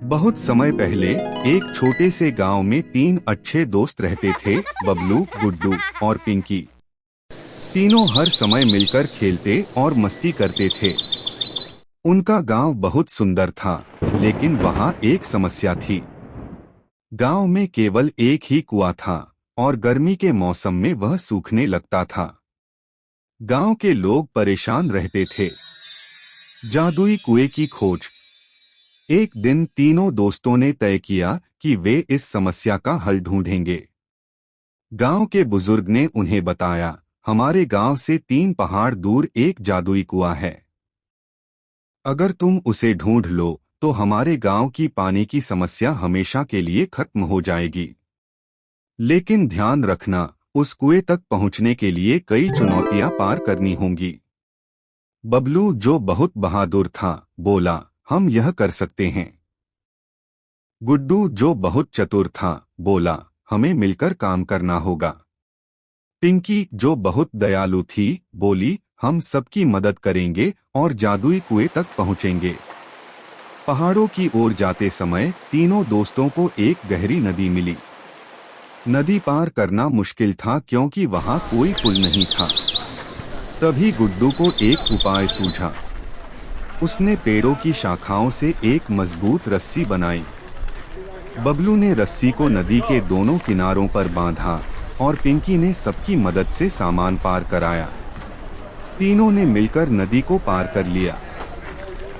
बहुत समय पहले एक छोटे से गांव में तीन अच्छे दोस्त रहते थे, बबलू, गुड्डू और पिंकी। तीनों हर समय मिलकर खेलते और मस्ती करते थे। उनका गांव बहुत सुंदर था, लेकिन वहां एक समस्या थी। गांव में केवल एक ही कुआं था और गर्मी के मौसम में वह सूखने लगता था। गांव के लोग परेशान रहते थे। जादुई कुएं की खोज। एक दिन तीनों दोस्तों ने तय किया कि वे इस समस्या का हल ढूंढेंगे। गांव के बुजुर्ग ने उन्हें बताया, हमारे गांव से 3 पहाड़ दूर एक जादुई कुआं है। अगर तुम उसे ढूंढ लो तो हमारे गांव की पानी की समस्या हमेशा के लिए खत्म हो जाएगी। लेकिन ध्यान रखना, उस कुएं तक पहुंचने के लिए कई चुनौतियां पार करनी होंगी। बबलू, जो बहुत बहादुर था, बोला, हम यह कर सकते हैं। गुड्डू, जो बहुत चतुर था, बोला, हमें मिलकर काम करना होगा। पिंकी, जो बहुत दयालु थी, बोली, हम सबकी मदद करेंगे और जादुई कुएं तक पहुंचेंगे। पहाड़ों की ओर जाते समय तीनों दोस्तों को एक गहरी नदी मिली। नदी पार करना मुश्किल था क्योंकि वहां कोई पुल नहीं था। तभी गुड्डू को एक उपाय सूझा। उसने पेड़ों की शाखाओं से एक मजबूत रस्सी बनाई। बबलू ने रस्सी को नदी के दोनों किनारों पर बांधा और पिंकी ने सबकी मदद से सामान पार कराया। तीनों ने मिलकर नदी को पार कर लिया।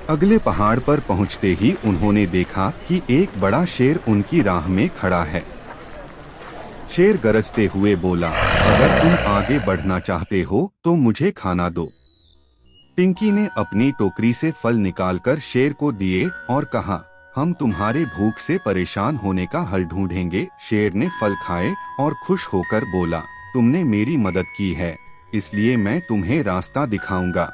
अगले पहाड़ पर पहुंचते ही उन्होंने देखा कि एक बड़ा शेर उनकी राह में खड़ा है। शेर गरजते हुए बोला, अगर तुम आगे बढ़ना चाहते हो तो मुझे खाना दो। पिंकी ने अपनी टोकरी से फल निकालकर शेर को दिए और कहा, हम तुम्हारे भूख से परेशान होने का हल ढूंढेंगे। शेर ने फल खाए और खुश होकर बोला, तुमने मेरी मदद की है, इसलिए मैं तुम्हें रास्ता दिखाऊंगा।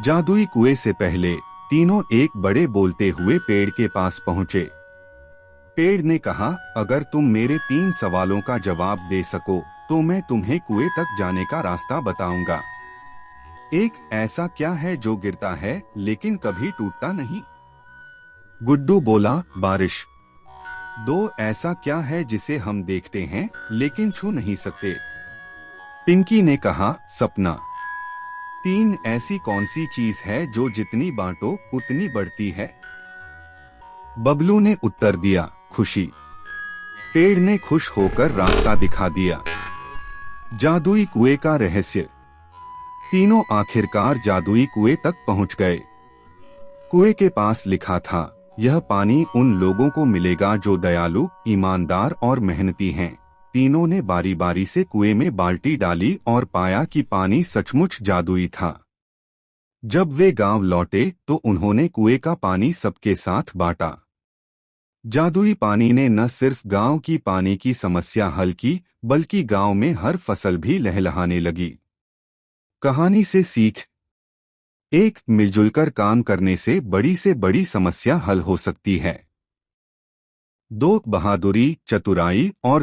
जादुई कुएं से पहले तीनों एक बड़े बोलते हुए पेड़ के पास पहुंचे। पेड़ ने कहा, अगर तुम मेरे 3 सवालों का जवाब दे सको तो मैं तुम्हें कुएं तक जाने का रास्ता बताऊंगा। 1, ऐसा क्या है जो गिरता है लेकिन कभी टूटता नहीं? गुड्डू बोला, बारिश। 2, ऐसा क्या है जिसे हम देखते हैं लेकिन छू नहीं सकते? पिंकी ने कहा, सपना। 3, ऐसी कौन सी चीज है जो जितनी बांटो उतनी बढ़ती है? बबलू ने उत्तर दिया, खुशी। पेड़ ने खुश होकर रास्ता दिखा दिया। जादुई कुएं का रहस्य। तीनों आखिरकार जादुई कुएं तक पहुंच गए। कुएं के पास लिखा था, यह पानी उन लोगों को मिलेगा जो दयालु, ईमानदार और मेहनती हैं। तीनों ने बारी बारी से कुएं में बाल्टी डाली और पाया कि पानी सचमुच जादुई था। जब वे गांव लौटे तो उन्होंने कुएं का पानी सबके साथ बांटा। जादुई पानी ने न सिर्फ गांव की पानी की समस्या हल की, बल्कि गांव में हर फसल भी लहलहाने लगी। कहानी से सीख। 1, मिलजुलकर काम करने से बड़ी समस्या हल हो सकती है। 2, बहादुरी, चतुराई और